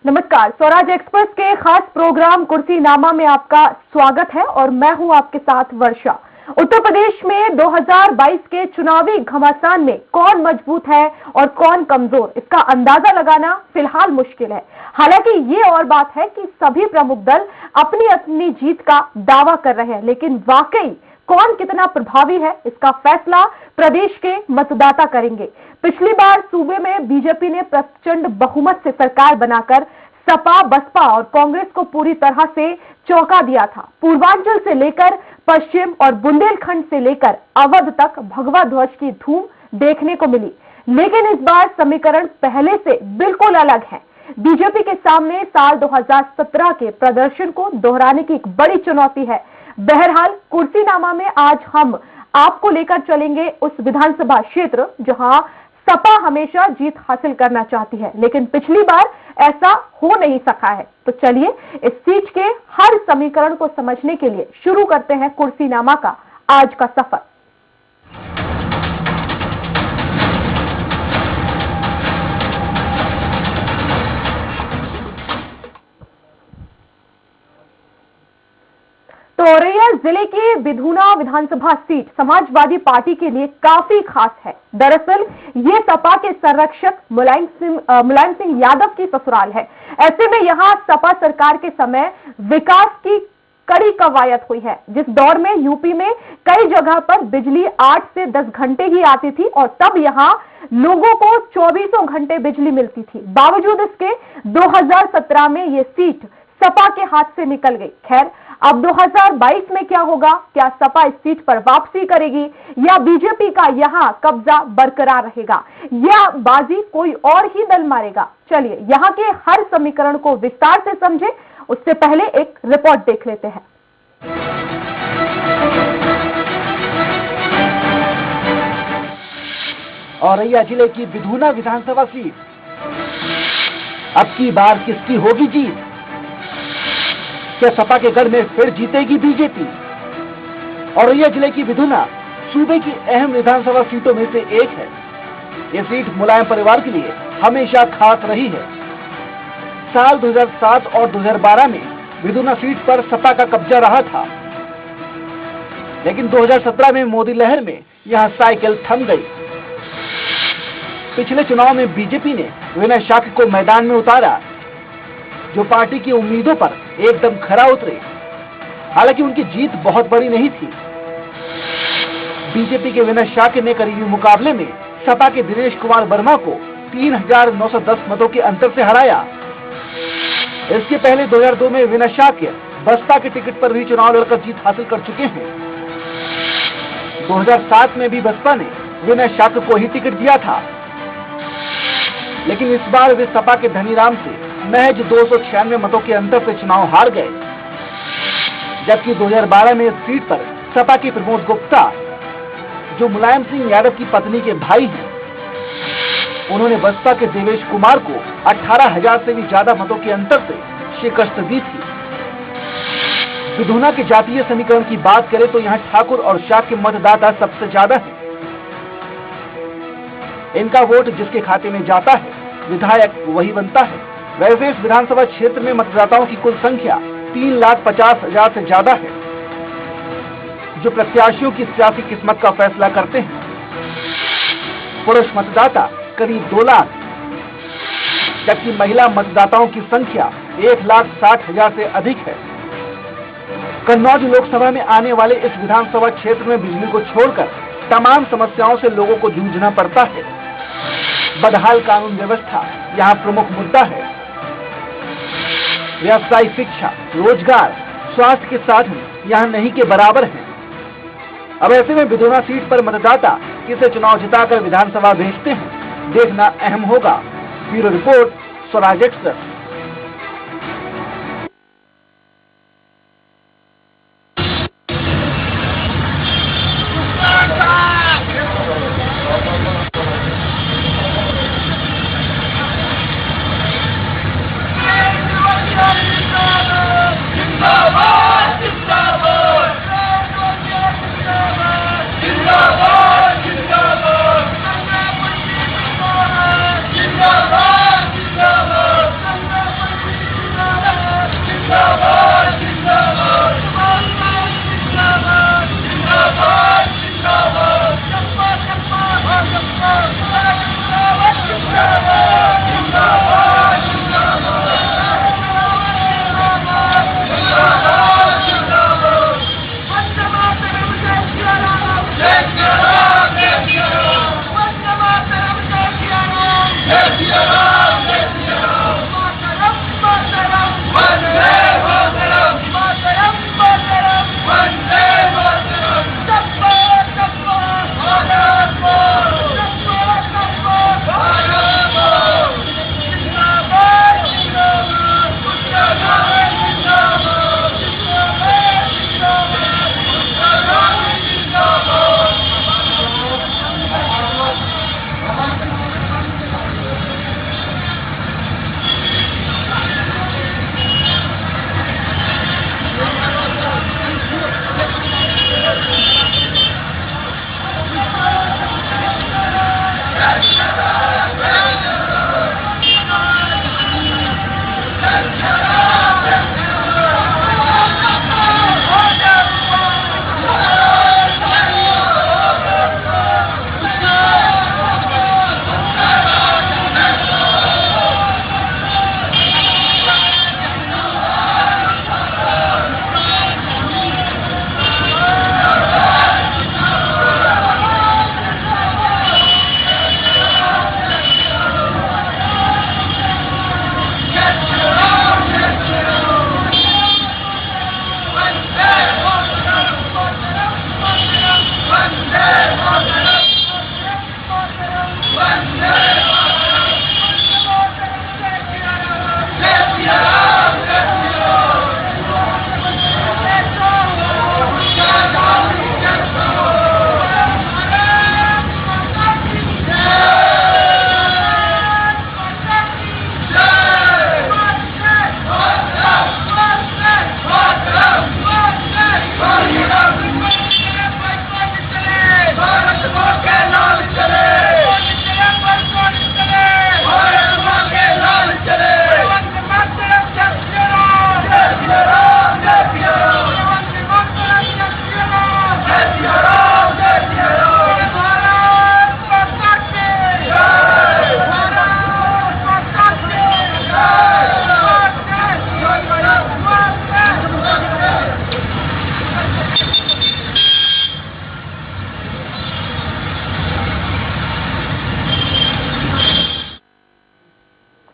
नमस्कार, स्वराज एक्सप्रेस के खास प्रोग्राम कुर्सीनामा में आपका स्वागत है और मैं हूं आपके साथ वर्षा। उत्तर प्रदेश में 2022 के चुनावी घमासान में कौन मजबूत है और कौन कमजोर, इसका अंदाजा लगाना फिलहाल मुश्किल है। हालांकि ये और बात है कि सभी प्रमुख दल अपनी अपनी जीत का दावा कर रहे हैं, लेकिन वाकई कौन कितना प्रभावी है, इसका फैसला प्रदेश के मतदाता करेंगे। पिछली बार सूबे में बीजेपी ने प्रचंड बहुमत से सरकार बनाकर सपा, बसपा और कांग्रेस को पूरी तरह से चौंका दिया था। पूर्वांचल से लेकर पश्चिम और बुंदेलखंड से लेकर अवध तक भगवा ध्वज की धूम देखने को मिली, लेकिन इस बार समीकरण पहले से बिल्कुल अलग है। बीजेपी के सामने साल 2017 के प्रदर्शन को दोहराने की एक बड़ी चुनौती है। बहरहाल कुर्सीनामा में आज हम आपको लेकर चलेंगे उस विधानसभा क्षेत्र जहां सपा हमेशा जीत हासिल करना चाहती है, लेकिन पिछली बार ऐसा हो नहीं सका है। तो चलिए इस सीट के हर समीकरण को समझने के लिए शुरू करते हैं कुर्सीनामा का आज का सफर। तो औरैया जिले की बिधूना विधानसभा सीट समाजवादी पार्टी के लिए काफी खास है। दरअसल ये सपा के संरक्षक मुलायम सिंह यादव की ससुराल है। ऐसे में यहां सपा सरकार के समय विकास की कड़ी कवायद हुई है। जिस दौर में यूपी में कई जगह पर बिजली 8 से 10 घंटे ही आती थी और तब यहां लोगों को 24 घंटे बिजली मिलती थी। बावजूद इसके 2017 में ये सीट सपा के हाथ से निकल गई। खैर, अब 2022 में क्या होगा? क्या सपा इस सीट पर वापसी करेगी या बीजेपी का यहां कब्जा बरकरार रहेगा या बाजी कोई और ही दल मारेगा? चलिए यहां के हर समीकरण को विस्तार से समझें, उससे पहले एक रिपोर्ट देख लेते हैं। औरैया जिले की बिधूना विधानसभा सीट, अब की बार किसकी होगी जीत? क्या सपा के गढ़ में फिर जीतेगी बीजेपी? औरैया जिले की बिधूना सूबे की अहम विधानसभा सीटों में से एक है। ये सीट मुलायम परिवार के लिए हमेशा खास रही है। साल 2007 और 2012 में बिधूना सीट पर सपा का कब्जा रहा था, लेकिन 2017 में मोदी लहर में यहां साइकिल थम गई। पिछले चुनाव में बीजेपी ने विनय शाक्य को मैदान में उतारा, जो पार्टी की उम्मीदों पर एकदम खरा उतरे। हालांकि उनकी जीत बहुत बड़ी नहीं थी। बीजेपी के विनय शाक्य ने करीबी मुकाबले में सपा के दिनेश कुमार वर्मा को 3910 मतों के अंतर से हराया। इसके पहले 2002 में विनय शाक्य बसपा के टिकट पर भी चुनाव लड़कर जीत हासिल कर चुके हैं। 2007 में भी बसपा ने विनय शाक्य को ही टिकट दिया था, लेकिन इस बार वे सपा के धनीराम से महज 296 मतों के अंतर से चुनाव हार गए। जबकि 2012 में इस सीट पर सपा के प्रमोद गुप्ता, जो मुलायम सिंह यादव की पत्नी के भाई हैं, उन्होंने बसपा के देवेश कुमार को 18,000 से भी ज्यादा मतों के अंतर से शिकस्त दी थी। बिधूना के जातीय समीकरण की बात करें तो यहाँ ठाकुर और शाक्य मतदाता सबसे ज्यादा है। इनका वोट जिसके खाते में जाता है, विधायक वही बनता है। वैसे इस विधानसभा क्षेत्र में मतदाताओं की कुल संख्या 3,50,000 से ज्यादा है, जो प्रत्याशियों की सियासी किस्मत का फैसला करते हैं। पुरुष मतदाता करीब 2 लाख, जबकि महिला मतदाताओं की संख्या 1,60,000 से अधिक है। कन्नौज लोकसभा में आने वाले इस विधानसभा क्षेत्र में बिजली को छोड़कर तमाम समस्याओं से लोगों को जूझना पड़ता है। बदहाल कानून व्यवस्था यहाँ प्रमुख मुद्दा है। व्यवसायिक शिक्षा, रोजगार, स्वास्थ्य के साधन यहाँ नहीं के बराबर हैं। अब ऐसे में बिधूना सीट पर मतदाता किसे चुनाव जिताकर विधानसभा भेजते हैं, देखना अहम होगा। Bureau report, Swaraj express.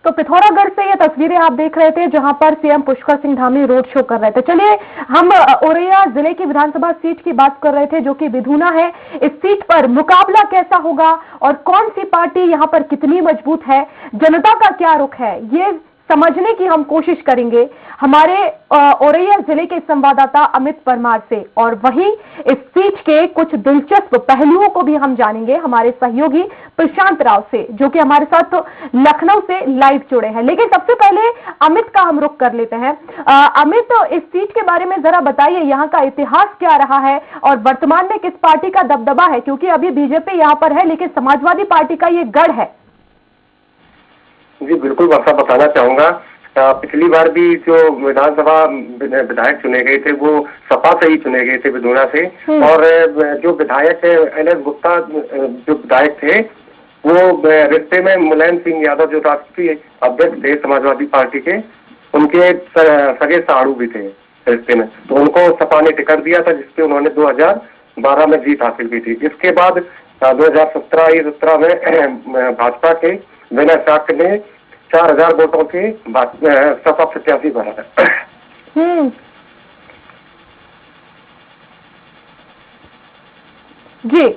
तो पिथौरागढ़ से ये तस्वीरें आप देख रहे थे जहां पर CM Pushkar Singh Dhami road show कर रहे थे। चलिए हम औरैया जिले की विधानसभा सीट की बात कर रहे थे जो कि विधुना है। इस सीट पर मुकाबला कैसा होगा और कौन सी पार्टी यहां पर कितनी मजबूत है, जनता का क्या रुख है, ये समझने की हम कोशिश करेंगे हमारे औरैया जिले के संवाददाता अमित परमार से। और वहीं इस सीट के कुछ दिलचस्प पहलुओं को भी हम जानेंगे हमारे सहयोगी प्रशांत राव से, जो कि हमारे साथ लखनऊ से लाइव जुड़े हैं। लेकिन सबसे पहले अमित का हम रुख कर लेते हैं। अमित, इस सीट के बारे में जरा बताइए, यहाँ का इतिहास क्या रहा है और वर्तमान में किस पार्टी का दबदबा है, क्योंकि अभी बीजेपी यहाँ पर है लेकिन समाजवादी पार्टी का ये गढ़ है। जी बिल्कुल, वर्षा बताना चाहूंगा। पिछली बार भी जो विधानसभा विधायक चुने गए थे वो सपा से ही चुने गए थे, विधुना से। और जो विधायक NS गुप्ता जो विधायक थे वो रिश्ते में मुलायम सिंह यादव जो राष्ट्रीय अध्यक्ष थे समाजवादी पार्टी के, उनके सगे साड़ू भी थे रिश्ते में, तो उनको सपा ने टिकट दिया था जिसपे उन्होंने 2012 में जीत हासिल की थी। इसके बाद 2017 में भाजपा के विनय साक्य ने 4000 वोटों के सपा प्रत्याशी बना है। जी,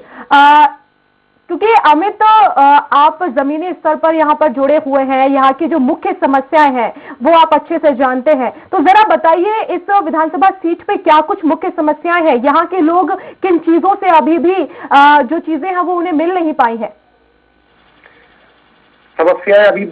क्योंकि अमित आप जमीनी स्तर पर यहाँ पर जुड़े हुए हैं, यहाँ की जो मुख्य समस्याएं हैं वो आप अच्छे से जानते हैं, तो जरा बताइए इस विधानसभा सीट पे क्या कुछ मुख्य समस्याएं हैं, यहाँ के लोग किन चीजों से अभी भी जो चीजें हैं वो उन्हें मिल नहीं पाई है। समस्याएं अभी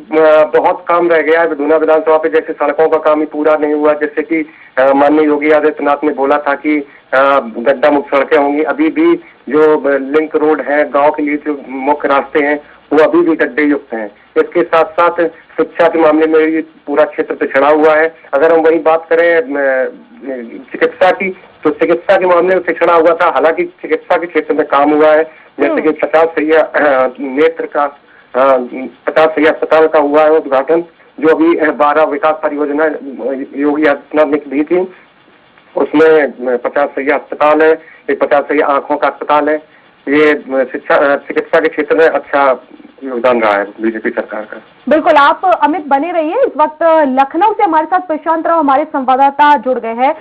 बहुत काम रह गया है विधुना विधानसभा पे, जैसे सड़कों का काम ही पूरा नहीं हुआ। जैसे कि माननीय योगी आदित्यनाथ ने बोला था कि गड्ढा मुक्त सड़कें होंगी, अभी भी जो लिंक रोड है गांव के लिए जो मुख्य रास्ते हैं वो अभी भी गड्ढे युक्त हैं। इसके साथ साथ शिक्षा के मामले में भी पूरा क्षेत्र पिछड़ा हुआ है। अगर हम वही बात करें चिकित्सा की, तो चिकित्सा के मामले में पिछड़ा हुआ था, हालांकि चिकित्सा के क्षेत्र में काम हुआ है। जैसे कि 50 सैया नेत्र का 50 सैया अस्पताल का हुआ है उद्घाटन, जो अभी 12 विकास परियोजना योगी आदित्यनाथ ने दी थी, उसमें 50 सैया अस्पताल है, एक 50 सैया आंखों का अस्पताल है। ये चिकित्सा के क्षेत्र में अच्छा योगदान रहा है बीजेपी सरकार का। बिल्कुल, आप अमित बने रहिए। इस वक्त लखनऊ से हमारे साथ प्रशांत राव हमारे संवाददाता जुड़ गए हैं।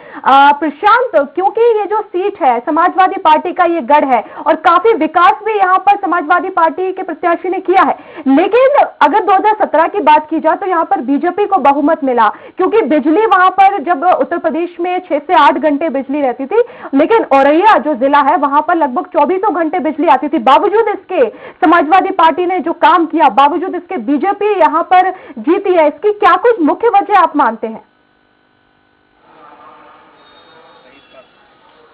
प्रशांत, क्योंकि ये जो सीट है समाजवादी पार्टी का ये गढ़ है और काफी विकास भी यहाँ पर समाजवादी पार्टी के प्रत्याशी ने किया है, लेकिन अगर 2017 की बात की जाए तो यहाँ पर बीजेपी को बहुमत मिला, क्योंकि बिजली वहां पर जब उत्तर प्रदेश में 6 से 8 घंटे बिजली रहती थी, लेकिन औरैया जो जिला है वहां पर लगभग 24 घंटे बिजली आती थी। बावजूद इसके समाजवादी पार्टी ने जो काम किया, बावजूद इसके बीजेपी यहां पर जीती है, इसकी क्या कुछ मुख्य वजह आप मानते हैं?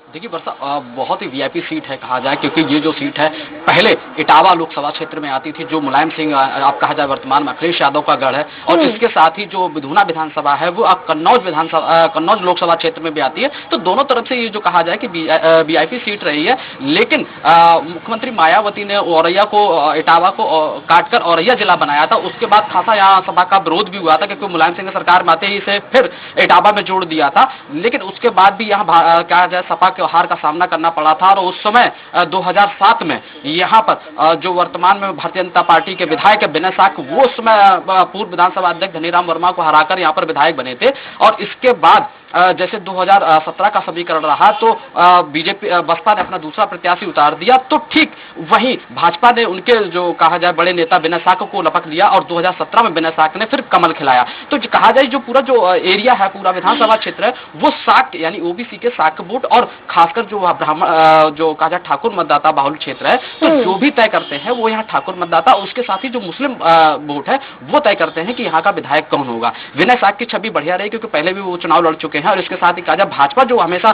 देखिए वर्षा, बहुत ही वीआईपी सीट है कहा जाए, क्योंकि ये जो सीट है पहले इटावा लोकसभा क्षेत्र में आती थी, जो मुलायम सिंह आप कहा जाए वर्तमान में अखिलेश यादव का गढ़ है, और इसके साथ ही जो विधुना विधानसभा है वो आप कन्नौज लोकसभा क्षेत्र में भी आती है। तो दोनों तरफ से ये जो कहा जाए कि वीआईपी सीट रही है, लेकिन मुख्यमंत्री मायावती ने औरैया को, इटावा को काटकर औरैया जिला बनाया था। उसके बाद खासा यहाँ सभा का विरोध भी हुआ था, क्योंकि मुलायम सिंह सरकार में आते ही इसे फिर इटावा में जोड़ दिया था। लेकिन उसके बाद भी यहाँ कहा जाए सपा के हार का सामना करना पड़ा था, और उस समय 2007 में यहाँ पर जो वर्तमान में भारतीय जनता पार्टी के विधायक विनय साक्य, वो उस समय पूर्व विधानसभा अध्यक्ष धनीराम वर्मा को हराकर यहाँ पर विधायक बने थे। और इसके बाद जैसे 2017 का समीकरण रहा तो बीजेपी बसपा ने अपना दूसरा प्रत्याशी उतार दिया, तो ठीक वहीं भाजपा ने उनके जो कहा जाए बड़े नेता विनय साक्य को लपक लिया, और 2017 में विनय साक्य ने फिर कमल खिलाया। तो कहा जाए जो पूरा जो एरिया है, पूरा विधानसभा क्षेत्र है, वो साक्य यानी ओबीसी के साक्य वोट, और खासकर जो ब्राह्मण जो कहा जाए ठाकुर मतदाता बाहुल क्षेत्र है, तो जो भी तय करते हैं वो यहाँ ठाकुर मतदाता, उसके साथ ही जो मुस्लिम वोट है वो तय करते हैं कि यहाँ का विधायक कौन होगा। विनय साक्य की छवि बढ़िया रही, क्योंकि पहले भी वो चुनाव लड़ चुके हैं, और इसके साथ ही कहा जाए भाजपा जो हमेशा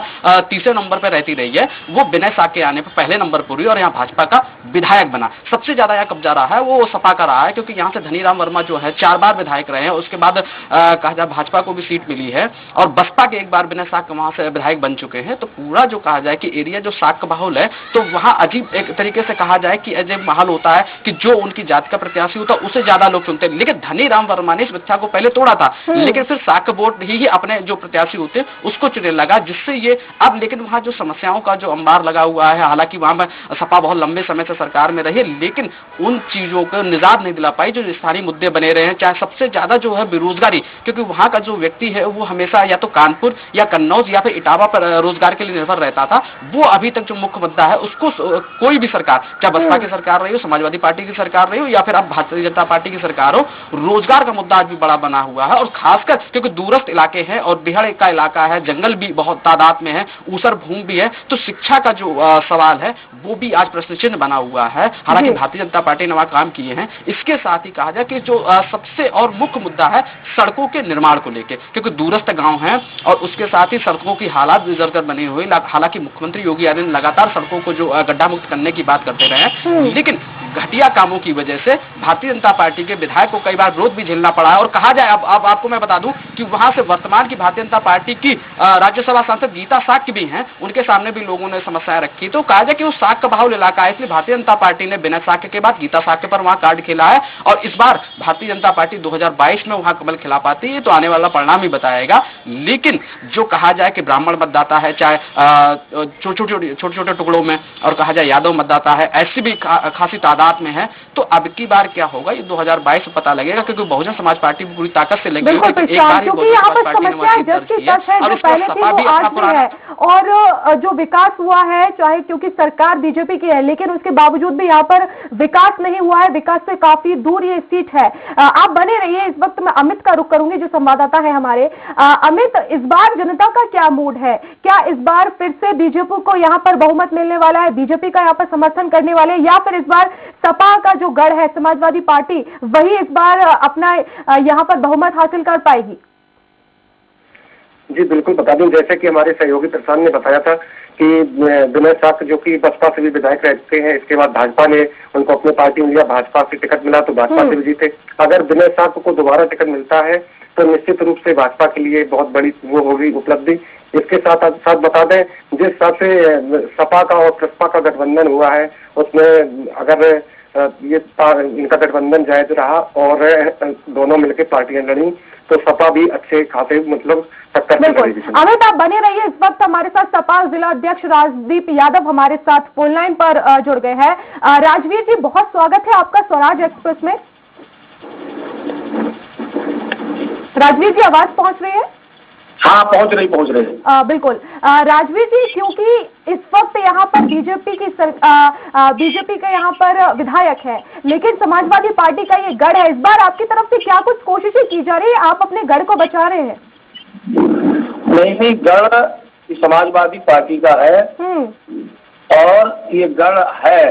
तीसरे नंबर पर रहती रही है, वो विनय साक्य आने पर पहले नंबर पर हुई और यहाँ भाजपा का विधायक बना। सबसे ज्यादा यहाँ कब्जा रहा है वो सपा का रहा है, क्योंकि यहाँ से धनीराम वर्मा जो है 4 बार विधायक रहे हैं। उसके बाद कहा जाए भाजपा को भी सीट मिली है, और बसपा के एक बार विनय साक्य वहां से विधायक बन चुके हैं। तो पूरा पूरा जो कहा जाए कि एरिया जो साग का माहौल है, तो वहाँ अजीब एक तरीके से कहा जाए कि अजीब माहौल होता है कि जो उनकी जात का प्रत्याशी होता है उसे ज्यादा लोग चुनते हैं। लेकिन धनी राम वर्मा ने इस मिथ्या को पहले तोड़ा था, लेकिन फिर साग वोट ही अपने जो प्रत्याशी होते हैं उसको चुनने लगा, जिससे ये अब लेकिन वहाँ जो समस्याओं का जो अंबार लगा हुआ है, हालांकि वहां पर सपा बहुत लंबे समय से सरकार में रही, लेकिन उन चीजों को निजात नहीं दिला पाई जो स्थानीय मुद्दे बने रहे हैं। चाहे सबसे ज्यादा जो है बेरोजगारी, क्योंकि वहां का जो व्यक्ति है वो हमेशा या तो कानपुर या कन्नौज या फिर इटावा पर रोजगार के लिए निर्भर रहता था, वो अभी तक जो मुख्य मुद्दा है उसको कोई भी सरकार, चाहे बसपा की सरकार रही हो, समाजवादी पार्टी की सरकार रही हो या फिर अब भारतीय जनता पार्टी की सरकार हो, रोजगार का मुद्दा आज भी बड़ा बना हुआ है। और खासकर क्योंकि दूरस्थ इलाके हैं और बिहार का इलाका है, जंगल भी बहुत तादाद में है, ऊसर भूमि भी है, तो शिक्षा का जो सवाल है वो भी आज प्रश्न चिन्ह बना हुआ है। हालांकि भारतीय जनता पार्टी ने वहां काम किए हैं। इसके साथ ही कहा जाए कि जो सबसे और मुख्य मुद्दा है सड़कों के निर्माण को लेकर, क्योंकि दूरस्थ गांव हैं और उसके साथ ही सड़कों की हालात जर्जर बनी हुई। हालांकि मुख्यमंत्री योगी आदित्यनाथ लगातार सड़कों को जो गड्ढा मुक्त करने की बात करते रहे, लेकिन घटिया कामों की वजह से भारतीय जनता पार्टी के विधायक को कई बार विरोध भी झेलना पड़ा है। और कहा जाए, अब आपको मैं बता दूं कि वहां से वर्तमान की भारतीय जनता पार्टी की राज्यसभा सांसद गीता साक्य भी हैं, उनके सामने भी लोगों ने समस्याएं रखी। तो कहा जाए कि वो साग का बहुल इलाका है, इसलिए भारतीय जनता पार्टी ने बिना साक्य के बाद गीता साक्य पर वहां कार्ड खेला है। और इस बार भारतीय जनता पार्टी 2022 में वहां कमल खिला पाती है तो आने वाला परिणाम ही बताएगा। लेकिन जो कहा जाए कि ब्राह्मण मतदाता है, चाहे छोटे छोटे टुकड़ों में, और कहा जाए यादव मतदाता है, ऐसी भी खासी तादाद में है, तो अब की बार क्या होगा ये 2022 में पता लगेगा, क्योंकि बहुजन समाज पार्टी पूरी ताकत से लगी है। क्योंकि यहाँ पर समस्या जस की तस है, जो पहले थी वो आज भी है। और जो विकास हुआ है, चाहे क्योंकि सरकार बीजेपी की है, लेकिन उसके बावजूद भी यहाँ पर विकास नहीं हुआ है, विकास से काफी दूर ये सीट है। आप बने रहिए। इस वक्त मैं अमित का रुख करूंगी जो संवाददाता है हमारे। अमित, इस बार जनता का क्या मूड है? क्या इस बार फिर से बीजेपी को यहाँ पर बहुमत मिलने वाला है, बीजेपी का यहाँ पर समर्थन करने वाले, या फिर इस बार सपा का जो गढ़ है समाजवादी पार्टी वही इस बार अपना यहाँ पर बहुमत हासिल कर पाएगी? जी बिल्कुल, बता दूं जैसे कि हमारे सहयोगी प्रशांत ने बताया था कि विनय साक्य जो कि बसपा से भी विधायक रहते हैं, इसके बाद भाजपा ने उनको अपनी पार्टी में लिया, भाजपा से टिकट मिला तो भाजपा से भी जीते। अगर विनय साक्य को दोबारा टिकट मिलता है तो निश्चित रूप से भाजपा के लिए बहुत बड़ी वो होगी उपलब्धि। इसके साथ साथ बता दें, जिस हिसाब से सपा का और प्रसपा का गठबंधन हुआ है, उसमें अगर ये इनका गठबंधन जायज रहा और दोनों मिलकर पार्टियां लड़ी तो सपा भी अच्छे खासे मतलब टक्कर बिल्कुल। अमित, आप बने रहिए। इस वक्त हमारे साथ सपा जिला अध्यक्ष राजदीप यादव हमारे साथ फोन लाइन पर जुड़ गए हैं। राजवीर जी, बहुत स्वागत है आपका स्वराज एक्सप्रेस में। राजवीर जी, आवाज पहुंच रही है? हाँ, पहुंच रही। बिल्कुल। राजवीर जी, क्योंकि इस वक्त यहाँ पर बीजेपी का यहाँ पर विधायक है, लेकिन समाजवादी पार्टी का ये गढ़ है, इस बार आपकी तरफ से क्या कुछ कोशिशें की जा रही है? आप अपने गढ़ को बचा रहे हैं? नहीं, गढ़ समाजवादी पार्टी का है और ये गढ़ है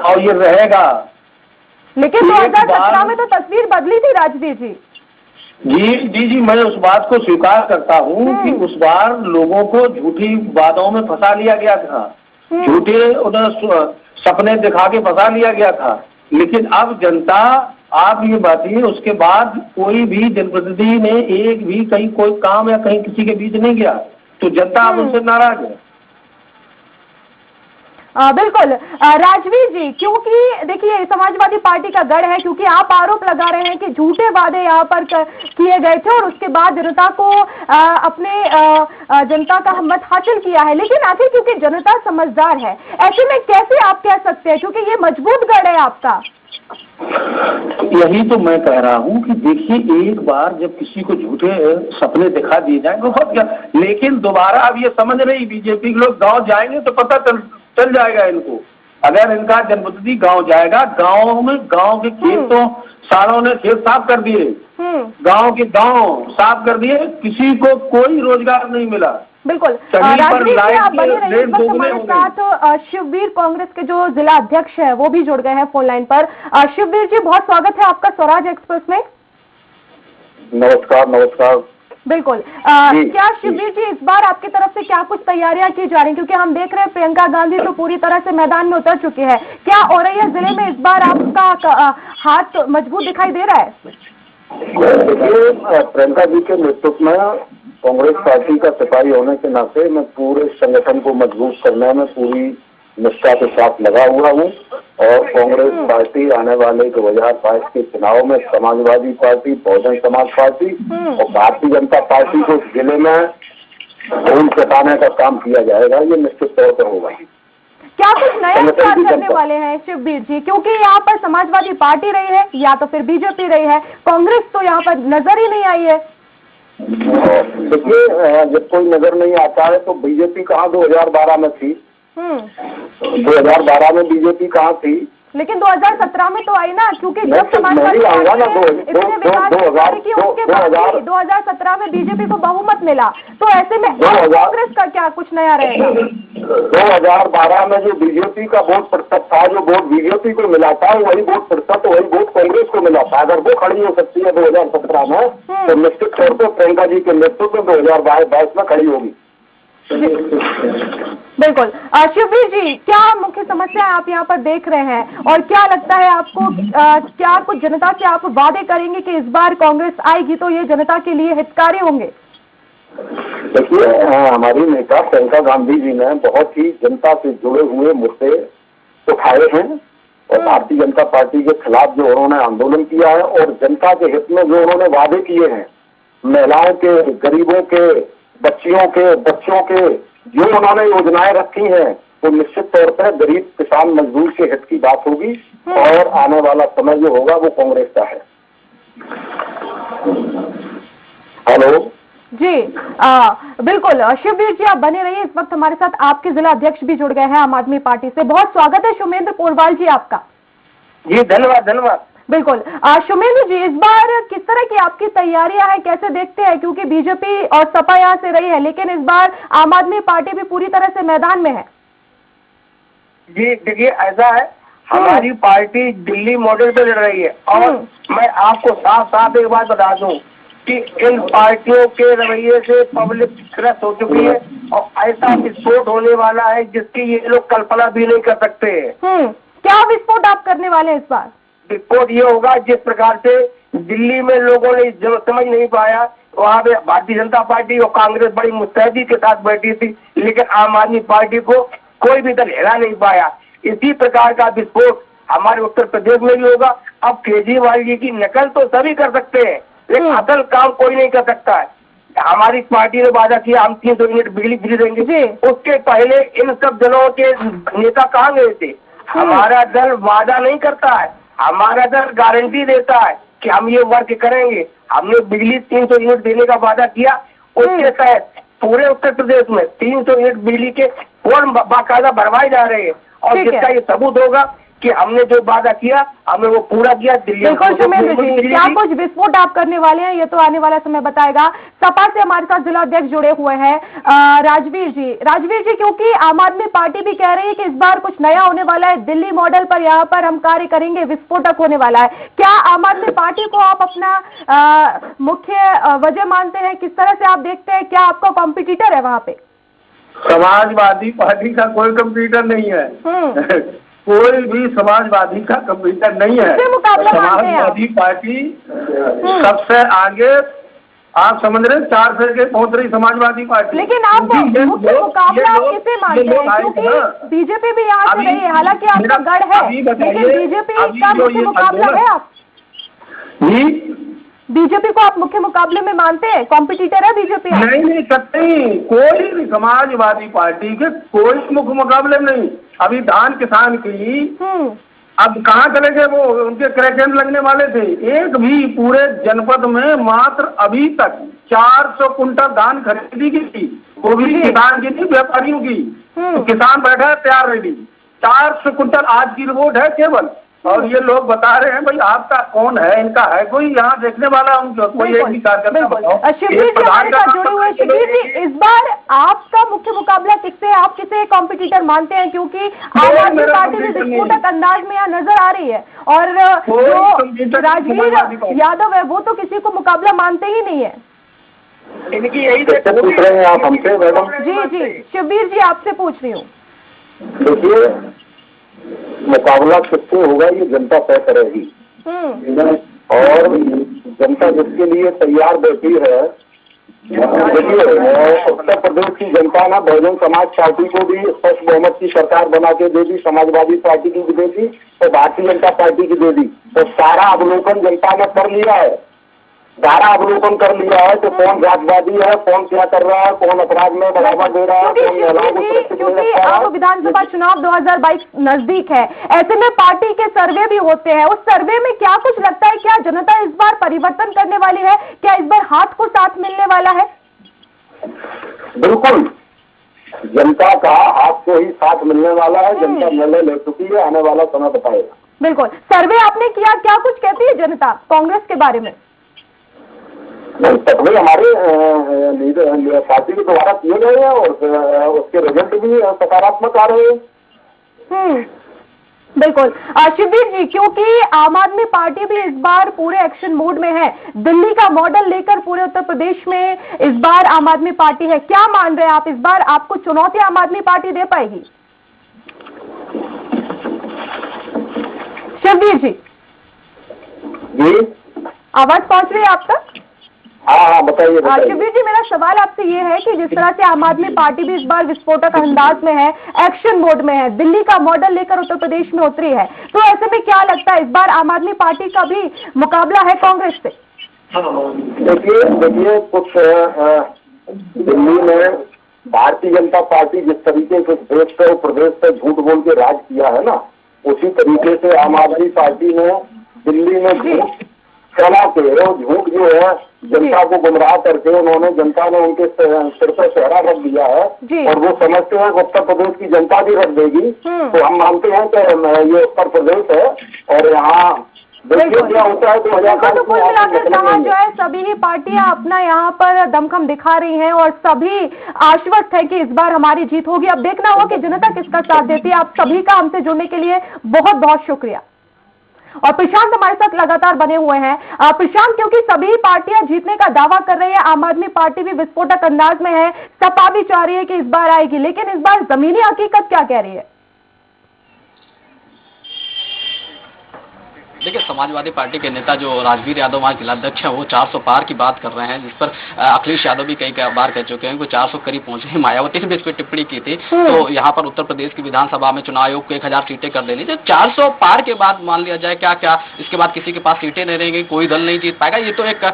और ये रहेगा। लेकिन 2017 में तो तस्वीर बदली थी राजवीर जी। जी, मैं उस बात को स्वीकार करता हूँ कि उस बार लोगों को झूठी वादों में फंसा लिया गया था, झूठे उन्हें सपने दिखा के फंसा लिया गया था। लेकिन अब जनता, आप ये बात उसके बाद कोई भी जनप्रतिनिधि ने एक भी कहीं कोई काम या कहीं किसी के बीच नहीं गया, तो जनता अब उनसे नाराज है। बिल्कुल। राजवीर जी, क्योंकि देखिए समाजवादी पार्टी का गढ़ है, क्योंकि आप आरोप लगा रहे हैं कि झूठे वादे यहाँ पर किए गए थे और उसके बाद जनता को जनता का मत हासिल किया है। लेकिन आखिर क्योंकि जनता समझदार है, ऐसे में कैसे आप कह सकते हैं, क्योंकि ये मजबूत गढ़ है आपका? यही तो मैं कह रहा हूँ कि देखिए, एक बार जब किसी को झूठे सपने दिखा दिए जाए बहुत क्या, लेकिन दोबारा अब ये समझ रही बीजेपी के लोग, गांव जाएंगे तो पता चल जाएगा इनको। अगर इनका जनप्रतिनिधि गांव जाएगा, गांव के खेत तो सालों ने खेत साफ कर दिए, गांव साफ कर दिए, किसी को कोई रोजगार नहीं मिला। बिल्कुल। राजवीर जी, आप बने रहिए। इस वक्त हमारे साथ शिववीर, कांग्रेस के जो जिला अध्यक्ष है, वो भी जुड़ गए हैं फोन लाइन पर। शिववीर जी, बहुत स्वागत है आपका स्वराज एक्सप्रेस में। नमस्कार। बिल्कुल। क्या शिववीर जी, इस बार आपकी तरफ से क्या कुछ तैयारियां की जा रही हैं, क्योंकि हम देख रहे हैं प्रियंका गांधी तो पूरी तरह से मैदान में उतर चुकी है। क्या औरैया जिले में इस बार आपका हाथ मजबूत दिखाई दे रहा है? देखिए, प्रियंका जी के नेतृत्व में कांग्रेस पार्टी का सिपाही होने के नाते मैं पूरे संगठन को मजबूत करने में पूरी निष्ठा के साथ लगा हुआ हूँ और कांग्रेस पार्टी आने वाले 2022 के चुनाव में समाजवादी पार्टी, बहुजन समाज पार्टी और भारतीय जनता पार्टी को जिले में धूल चटाने का काम किया जाएगा। ये निश्चित तौर पर होगा। क्या कुछ नया स्टार्ट करने वाले हैं शिववीर जी? क्योंकि यहाँ पर समाजवादी पार्टी रही है या तो फिर बीजेपी रही है, कांग्रेस तो यहाँ पर नजर ही नहीं आई है। देखिए, जब कोई नजर नहीं आता है तो बीजेपी कहाँ 2012 में थी? 2012 में बीजेपी कहाँ थी? लेकिन 2017 में तो आई ना, क्योंकि जब समाजवादी इतने विकास की उसके बाद 2017 में बीजेपी को बहुमत मिला, तो ऐसे में कांग्रेस का क्या कुछ नया रहेगा? 2012 में जो बीजेपी का वोट प्रतिशत था, जो वोट बीजेपी को मिला था, वही वोट प्रतिशत वही वोट कांग्रेस को मिला था। अगर वो खड़ी हो सकती है 2017 में तो निश्चित तौर पर प्रियंका जी के नेतृत्व में 2022 में खड़ी होगी। बिल्कुल। शिववीर जी, क्या मुख्य समस्या आप यहाँ पर देख रहे हैं और क्या लगता है आपको, क्या कुछ जनता से आप वादे करेंगे कि इस बार कांग्रेस आएगी तो ये जनता के लिए हितकारी होंगे? देखिए, हमारी नेता प्रियंका गांधी जी ने बहुत ही जनता से जुड़े हुए मुद्दे उठाए हैं और भारतीय जनता पार्टी के खिलाफ जो उन्होंने आंदोलन किया है और जनता के हित में जो उन्होंने वादे किए हैं, महिलाओं के, गरीबों के, बच्चों के जो उन्होंने योजनाएं रखी हैं, तो निश्चित तौर पर गरीब किसान मजदूर के हित की बात होगी और आने वाला समय जो होगा वो कांग्रेस का है। हेलो जी, बिल्कुल। शिववीर जी, आप बने रहिए। इस वक्त हमारे साथ आपके जिला अध्यक्ष भी जुड़ गए हैं आम आदमी पार्टी से। बहुत स्वागत है शुमेंद्र पोरवाल जी आपका। जी, धन्यवाद। बिल्कुल। शुमेंद्र जी, इस बार किस तरह की आपकी तैयारियां हैं, कैसे देखते हैं? क्योंकि बीजेपी और सपा यहाँ से रही है, लेकिन इस बार आम आदमी पार्टी भी पूरी तरह से मैदान में है। जी देखिए, ऐसा है, हमारी पार्टी दिल्ली मॉडल पे लड़ रही है और मैं आपको साफ एक बात बता दूं कि इन पार्टियों के रवैये से पब्लिक त्रस्त हो चुकी है और ऐसा विस्फोट होने वाला है जिसकी ये लोग कल्पना भी नहीं कर सकते हैं। क्या विस्फोट आप करने वाले हैं इस बार? विस्फोट ये होगा जिस प्रकार से दिल्ली में लोगों ने समझ नहीं पाया, वहाँ पे भारतीय जनता पार्टी और कांग्रेस बड़ी मुस्तैदी के साथ बैठी थी, लेकिन आम आदमी पार्टी को कोई भी दल हिला नहीं पाया। इसी प्रकार का विस्फोट हमारे उत्तर प्रदेश में भी होगा। अब केजरीवाल जी की नकल तो सभी कर सकते हैं, लेकिन असल काम कोई नहीं कर सकता है। हमारी पार्टी ने वादा किया हम 300 यूनिट बिजली फ्री देंगे, उसके पहले इन सब दलों के नेता कहाँ गए थे? हमारा दल वादा नहीं करता है, हमारा दल गारंटी देता है कि हम ये वर्क करेंगे। हमने बिजली 300 यूनिट देने का वादा किया, उसके तहत पूरे उत्तर प्रदेश में 300 यूनिट बिजली के फॉर्म बाकायदा भरवाए जा रहे हैं और जिसका ये सबूत होगा कि हमने जो वादा किया हमने वो पूरा किया। दिल्ली बिल्कुल शुमेंद्र जी, क्या कुछ विस्फोट आप करने वाले हैं ये तो आने वाला समय बताएगा। सपा से हमारे साथ जिला अध्यक्ष जुड़े हुए हैं राजवीर जी, क्योंकि आम आदमी पार्टी भी कह रही है कि इस बार कुछ नया होने वाला है, दिल्ली मॉडल पर यहाँ पर हम कार्य करेंगे, विस्फोटक होने वाला है। क्या आम आदमी पार्टी को आप अपना मुख्य वजह मानते हैं? किस तरह से आप देखते हैं, क्या आपका कॉम्पिटिटर है वहाँ पे? समाजवादी पार्टी का कोई कम्पिटिटर नहीं है। कोई भी समाजवादी का कम्पिटिटर नहीं है। समाजवादी पार्टी सबसे आगे, आप समझ रहे हैं, 4 से के पहुंच रही समाजवादी पार्टी। लेकिन आप मुख्य मुकाबला आप किसे मानते हैं? क्योंकि बीजेपी भी यहाँ से रही है, हालांकि आपका गढ़ है, लेकिन बीजेपी का मुख्य मुकाबला है आप? बीजेपी को आप मुख्य मुकाबले में मानते हैं? कॉम्पिटिटर है बीजेपी? नहीं सकते। कोई भी समाजवादी पार्टी के कोई मुख्य मुकाबले नहीं। अभी धान किसान की अब कहाँ चले गए वो? उनके क्रैकेंड लगने वाले थे। एक भी पूरे जनपद में मात्र अभी तक 400 कुंटल धान खरीदी की थी, वो भी किसान की थी, व्यापारियों की। तो किसान बैठा है तैयार रेडी, 400 कुंटल आज की रिपोर्ट है केवल। और ये लोग बता रहे हैं भाई आपका कौन है, इनका है कोई यहाँ देखने वाला? उनको कोई एक भी कार्यकर्ता। शिववीर जी हमारे साथ जुड़े हुए। शिववीर जी, इस बार आपका मुख्य मुकाबला किससे, आप किसे कॉम्पिटिटर मानते हैं? क्योंकि आम आदमी पार्टी में विस्फोटक अंदाज में यहाँ नजर आ रही है और जो राजवीर यादव है वो तो किसी को मुकाबला मानते ही नहीं है। इनकी यही पूछ रहे हैं आप हमसे मैडम? जी शिववीर जी, आपसे पूछ रही हूँ। देखिए, मुकाबला किससे होगा ये जनता तय करेगी और जनता जिसके लिए तैयार बैठी है, देखिए उत्तर प्रदेश की जनता ना बहुजन समाज पार्टी को भी स्पष्ट बहुमत की सरकार बना के दे दी, समाजवादी पार्टी की भी दे दी और भारतीय जनता पार्टी की दे दी। तो सारा अवलोकन जनता ने कर लिया है, सारा अवलोकन कर लिया है। तो कौन जातवादी है, कौन क्या कर रहा है, कौन अपराध में बढ़ावा दे रहा है, कौन महिलाओं को सुरक्षित नहीं रख रहा है। अब विधानसभा चुनाव 2022 नजदीक है, ऐसे में पार्टी के सर्वे भी होते हैं। उस सर्वे में क्या कुछ लगता है, क्या जनता इस बार परिवर्तन करने वाली है, क्या इस बार हाथ को साथ मिलने वाला है? बिल्कुल, जनता का हाथ को ही साथ मिलने वाला है। जनता निर्णय ले चुकी है, आने वाला समय बताएगा। बिल्कुल, सर्वे आपने किया, क्या कुछ कहती है जनता कांग्रेस के बारे में? सर्वे हमारे लीडर पार्टी के द्वारा किए गए हैं और उसके रिजल्ट भी सकारात्मक आ रहे हैं। बिल्कुल शिववीर जी, क्योंकि आम आदमी पार्टी भी इस बार पूरे एक्शन मोड में है, दिल्ली का मॉडल लेकर पूरे उत्तर प्रदेश में इस बार आम आदमी पार्टी है। क्या मान रहे हैं आप, इस बार आपको चुनौती आम आदमी पार्टी दे पाएगी? शिववीर जी, आवाज पहुंच रही है आप तक? हाँ, बताइए। शिववीर जी, मेरा सवाल आपसे ये है कि जिस तरह से आम आदमी पार्टी भी इस बार विस्फोटक अंदाज में है, एक्शन मोड में है, दिल्ली का मॉडल लेकर उत्तर प्रदेश में उतरी है, तो ऐसे में क्या लगता है इस बार आम आदमी पार्टी का भी मुकाबला है कांग्रेस से? देखिए कुछ दिल्ली में भारतीय जनता पार्टी जिस तरीके से देश पे प्रदेश पे झूठ बोल के राज किया है ना, उसी तरीके से आम आदमी पार्टी ने दिल्ली में झूठ चला के और झूठ जो है जनता को गुमराह करके उन्होंने जनता ने उनके सिर पर सहरा रख दिया है और वो समझते हैं उत्तर प्रदेश की जनता भी रख देगी। तो हम मानते हैं कि ये उत्तर प्रदेश है और यहाँ देखिए क्या होता है। तो कुल मिलाकर कहा जो है सभी ही पार्टियां अपना यहाँ पर दमखम दिखा रही हैं और सभी आश्वस्त है कि इस बार हमारी जीत होगी। अब देखना होगा कि जनता किसका साथ देती है। आप सभी का हमसे जुड़ने के लिए बहुत बहुत शुक्रिया। और प्रशांत हमारे साथ लगातार बने हुए हैं। प्रशांत, क्योंकि सभी पार्टियां जीतने का दावा कर रही है, आम आदमी पार्टी भी विस्फोटक अंदाज में है, सपा भी चाह रही है कि इस बार आएगी, लेकिन इस बार जमीनी हकीकत क्या कह रही है? देखिए, समाजवादी पार्टी के नेता जो राजवीर यादव आज जिलाध्यक्ष हैं, वो 400 पार की बात कर रहे हैं, जिस पर अखिलेश यादव भी कई बार कह चुके हैं। वो 400 करीब पहुंचे हैं। मायावती ने भी इस पर टिप्पणी की थी। तो यहाँ पर उत्तर प्रदेश की विधानसभा में चुनाव आयोग को 1000 सीटें कर देनी चाहिए। 400 पार के बाद मान लिया जाए क्या क्या इसके बाद किसी के पास सीटें नहीं रहेंगी, कोई दल नहीं जीत पाएगा, ये तो एक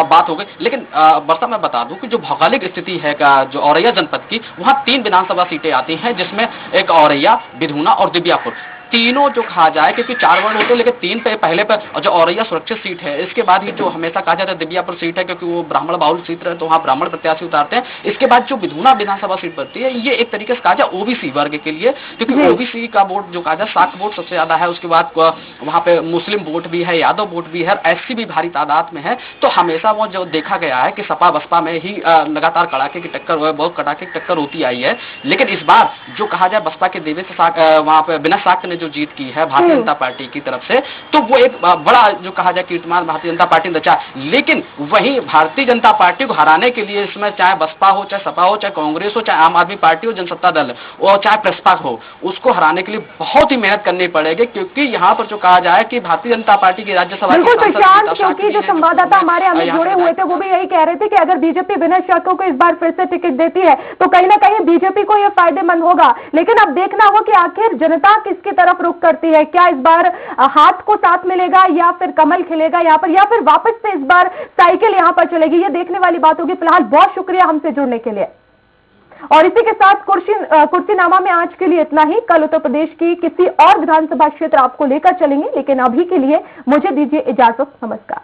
बात हो गई। लेकिन वर्षा, मैं बता दूं कि जो भौगोलिक स्थिति है जो औरैया जनपद की, वहाँ 3 विधानसभा सीटें आती हैं, जिसमें एक औरैया, बिधूना और दिबियापुर, तीनों जो कहा जाए, क्योंकि 4 वर्ण होते हैं लेकिन 3 पे पहले पर, और जो औरैया सुरक्षित सीट है, इसके बाद ही जो हमेशा कहा जाता है दिबियापुर सीट है, क्योंकि वो ब्राह्मण बाहुल सीट है, तो वहाँ ब्राह्मण प्रत्याशी उतारते हैं। इसके बाद जो बिधूना विधानसभा सीट बनती है, ये एक तरीके से कहा जाए ओबीसी वर्ग के लिए, क्योंकि ओबीसी का वोट जो कहा जाए 7 वोट सबसे ज्यादा है। उसके बाद वहाँ पे मुस्लिम वोट भी है, यादव वोट भी है, एससी भी भारी तादाद में है। तो हमेशा वो जो देखा गया है कि सपा बसपा में ही लगातार कड़ाके की टक्कर, बहुत कड़ाके की टक्कर होती आई है। लेकिन इस बार जो कहा जाए बसपा के देवेश वहाँ पे बिना साक्ट ने जो जीत की है भारतीय जनता पार्टी की तरफ से, तो वो एक बड़ा जो कहा जाए कीर्तिमान भारतीय जनता पार्टी ने रचा। लेकिन वहीं भारतीय जनता पार्टी को हराने के लिए इसमें चाहे बसपा हो, चाहे सपा हो, चाहे कांग्रेस हो, चाहे आम आदमी पार्टी हो, जनसत्ता दल और चाहे प्रसपा हो, उसको हराने के लिए बहुत ही मेहनत करनी पड़ेगी। क्योंकि यहाँ पर जो कहा जाए कि भारतीय जनता पार्टी की राज्यसभा क्योंकि जो संवाददाता हमारे हमें जुड़े हुए थे वो भी यही कह रहे थे कि अगर बीजेपी बिना शर्तों को इस बार फिर से टिकट देती है तो कहीं ना कहीं बीजेपी को यह फायदेमंद होगा। लेकिन अब देखना होगा कि आखिर जनता किसकी तरफ रुख करती है, क्या इस बार हाथ को साथ मिलेगा या फिर कमल खिलेगा यहाँ पर, या फिर वापस से इस बार साइकिल यहाँ पर चलेगी, ये देखने वाली बात होगी। फिलहाल बहुत शुक्रिया हमसे जुड़ने के लिए। और इसी के साथ कुर्सीनामा में आज के लिए इतना ही। कल उत्तर प्रदेश की किसी और विधानसभा क्षेत्र आपको लेकर चलेंगे, लेकिन अभी के लिए मुझे दीजिए इजाजत। नमस्कार।